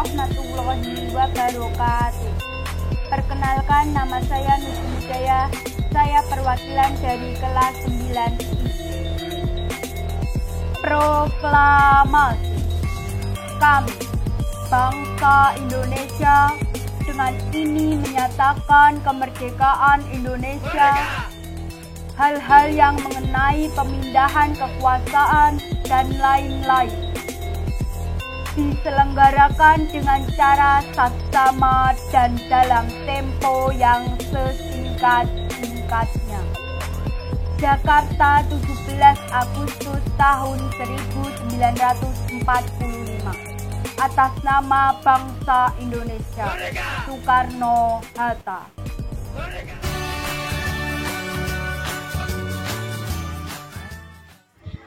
warahmatullahi wabarakatuh. Perkenalkan, nama saya Nusri Hidayah. Saya perwakilan dari kelas 9I. Proklamasi. Kami, bangsa Indonesia, dengan ini menyatakan kemerdekaan Indonesia. Hal-hal yang mengenai pemindahan kekuasaan dan lain-lain diselenggarakan dengan cara saksama dan dalam tempo yang sesingkat-singkatnya. Jakarta, 17 Agustus tahun 1945. Atas nama bangsa Indonesia. Soekarno-Hatta.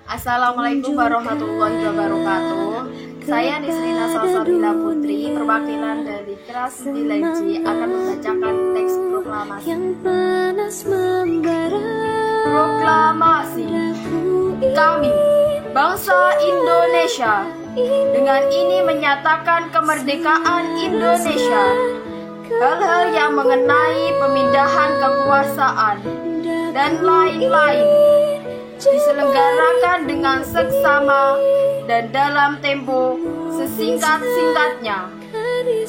Assalamualaikum warahmatullahi wabarakatuh. Saya Nisrina Salsabila Putri, perwakilan dari kelas 9C akan membacakan teks proklamasi. Proklamasi. Kami, bangsa Indonesia, dengan ini menyatakan kemerdekaan Indonesia. Hal-hal yang mengenai pemindahan kekuasaan dan lain-lain diselenggarakan dengan seksama dan dalam tempo sesingkat-singkatnya.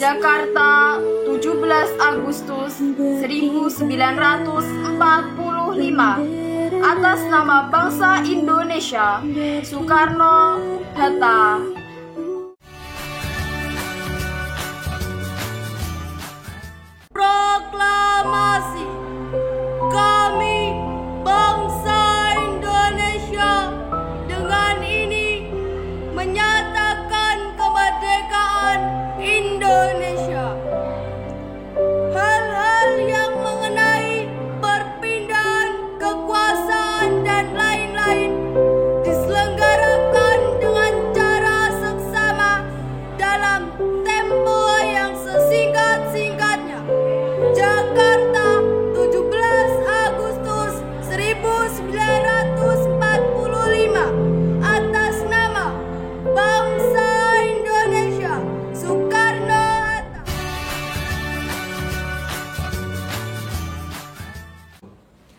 Jakarta, 17 Agustus 1945. Atas nama bangsa Indonesia, Soekarno-Hatta. Proklamasi. Kami, bangsa Indonesia, dengan ini menyatakan kemerdekaan Indonesia. Hal-hal yang mengenai perpindahan kekuasaan dan lain-lain diselenggarakan dengan cara seksama dalam tempo yang sesingkat-singkatnya. Jakarta, 17 Agustus 1945. Atas nama bangsa Indonesia, Soekarno-Hatta.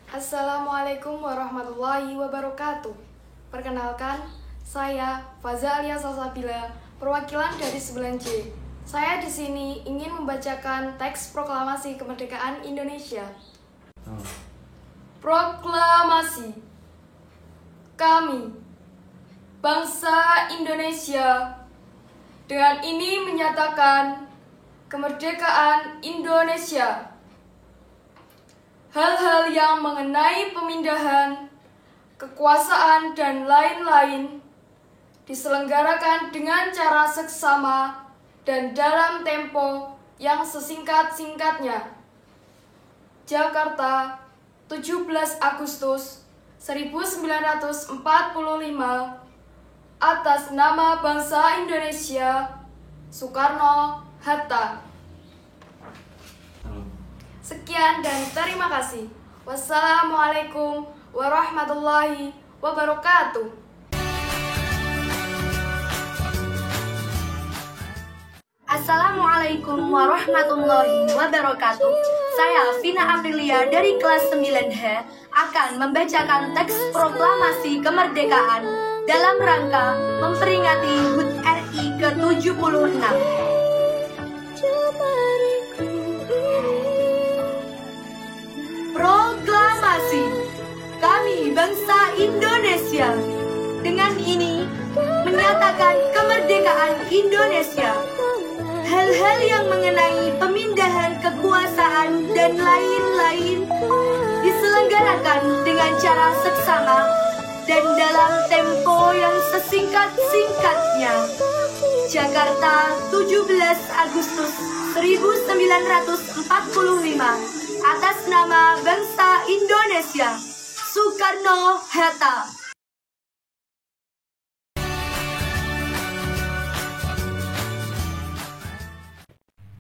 Assalamualaikum warahmatullahi wabarakatuh. Perkenalkan, saya Faza Alia Salsabila, perwakilan dari 9C. Saya di sini ingin membacakan teks proklamasi kemerdekaan Indonesia. Proklamasi. Kami, bangsa Indonesia, dengan ini menyatakan kemerdekaan Indonesia. Hal-hal yang mengenai pemindahan kekuasaan dan lain-lain diselenggarakan dengan cara seksama dan dalam tempo yang sesingkat-singkatnya. Jakarta, 17 Agustus 1945. Atas nama bangsa Indonesia, Soekarno-Hatta. Sekian dan terima kasih. Wassalamualaikum warahmatullahi wabarakatuh. Assalamualaikum warahmatullahi wabarakatuh. Saya Vina Aprilia dari kelas 9H akan membacakan teks proklamasi kemerdekaan dalam rangka memperingati HUT RI ke-76. Proklamasi. Kami bangsa Indonesia, dengan ini menyatakan kemerdekaan Indonesia. Hal-hal yang mengenai pemindahan kekuasaan dan lain-lain diselenggarakan dengan cara seksama dan dalam tempo yang sesingkat-singkatnya. Jakarta, 17 Agustus 1945. Atas nama bangsa Indonesia, Soekarno-Hatta.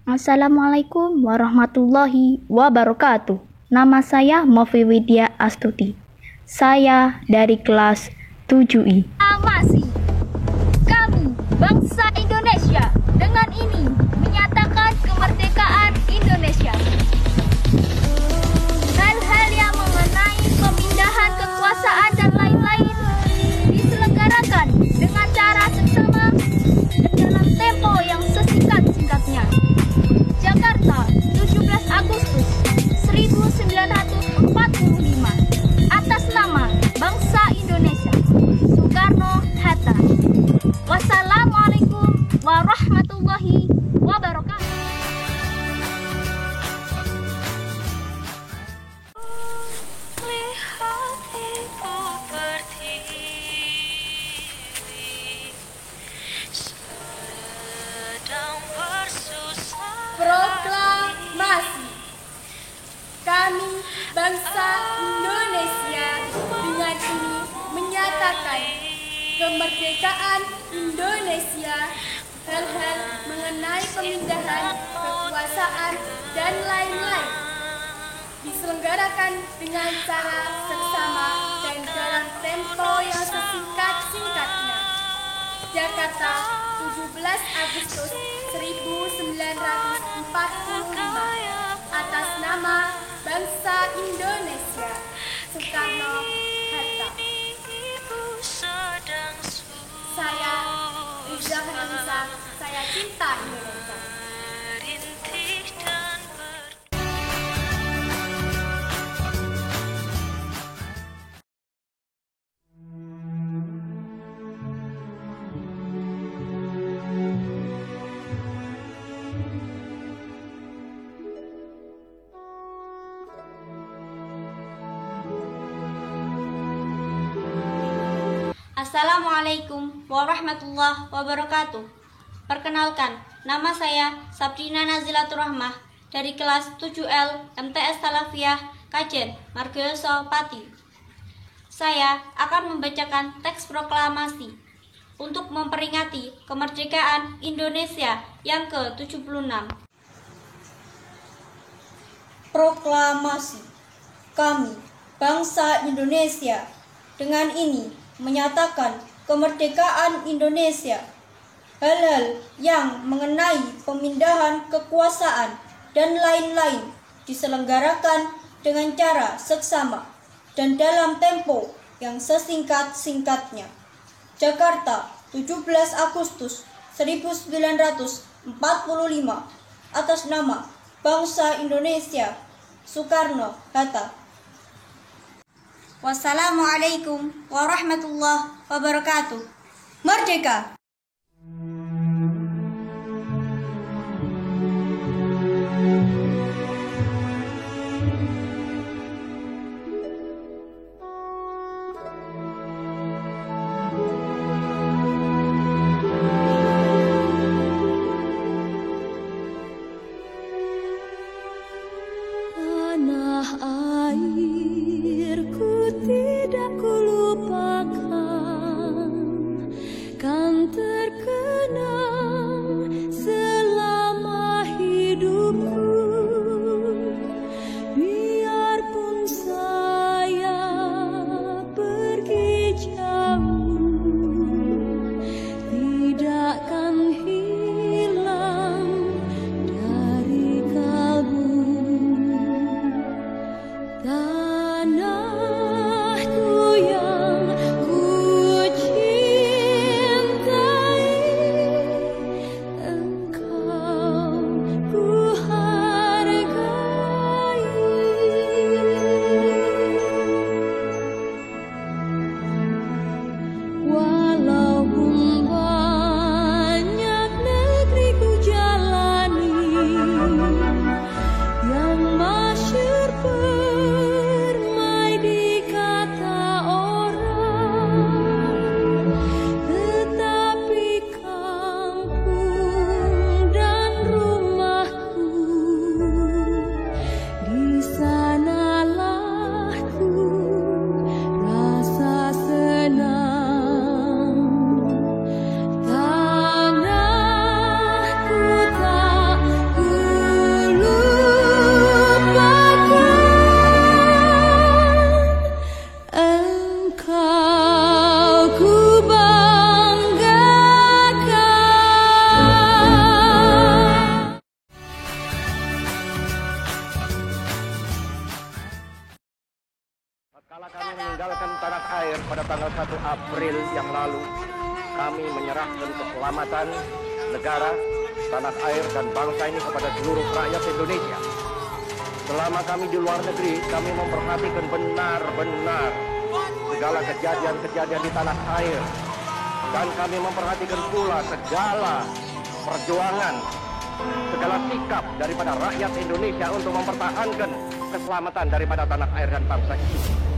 Assalamualaikum warahmatullahi wabarakatuh. Nama saya Mofi Widya Astuti. Saya dari kelas 7I. Proklamasi. Kami, bangsa Indonesia, Dengan ini menyatakan kemerdekaan Indonesia. Hal-hal yang mengenai pemindahan kekuasaan dan lain-lain diselenggarakan dengan cara seksama dan dalam tempo yang sesingkat-singkatnya. Jakarta, 17 Agustus 1945. Atas nama bangsa Indonesia. Soekarno-Hatta. Wassalamualaikum warahmatullahi wabarakatuh. Proklamasi. Kami bangsa Indonesia dengan ini menyatakan kemerdekaan Indonesia. Hal-hal mengenai pemindahan kekuasaan dan lain-lain diselenggarakan dengan cara seksama dan dalam tempo yang sesingkat-singkatnya. Jakarta, 17 Agustus 1945. Atas nama bangsa Indonesia. Soekarno-Hatta. Saya Rizal Hanisa, saya cinta Indonesia. Assalamualaikum warahmatullahi wabarakatuh. Perkenalkan, nama saya Sabrina Nazilatur Rahmah dari kelas 7L MTS Talafiyah Kajen Margoyoso Pati. Saya akan membacakan teks proklamasi untuk memperingati kemerdekaan Indonesia yang ke-76. Proklamasi. Kami, bangsa Indonesia, dengan ini menyatakan kemerdekaan Indonesia. Hal-hal yang mengenai pemindahan kekuasaan dan lain-lain diselenggarakan dengan cara seksama dan dalam tempo yang sesingkat-singkatnya. Jakarta, 17 Agustus 1945. Atas nama bangsa Indonesia. Soekarno-Hatta. Wassalamualaikum warahmatullahi wabarakatuh. Merdeka! kami menyerahkan keselamatan negara, tanah air, dan bangsa ini kepada seluruh rakyat Indonesia. Selama kami di luar negeri, kami memperhatikan benar-benar segala kejadian-kejadian di tanah air. Dan kami memperhatikan pula segala perjuangan, segala sikap daripada rakyat Indonesia untuk mempertahankan keselamatan daripada tanah air dan bangsa ini.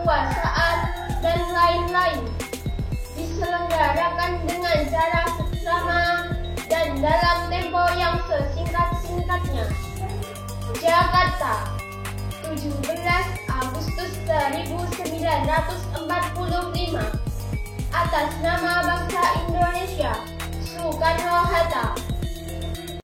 kekuasaan, dan lain-lain diselenggarakan dengan cara seksama dan dalam tempo yang sesingkat-singkatnya. Jakarta, 17 Agustus 1945. Atas nama bangsa Indonesia, Soekarno-Hatta.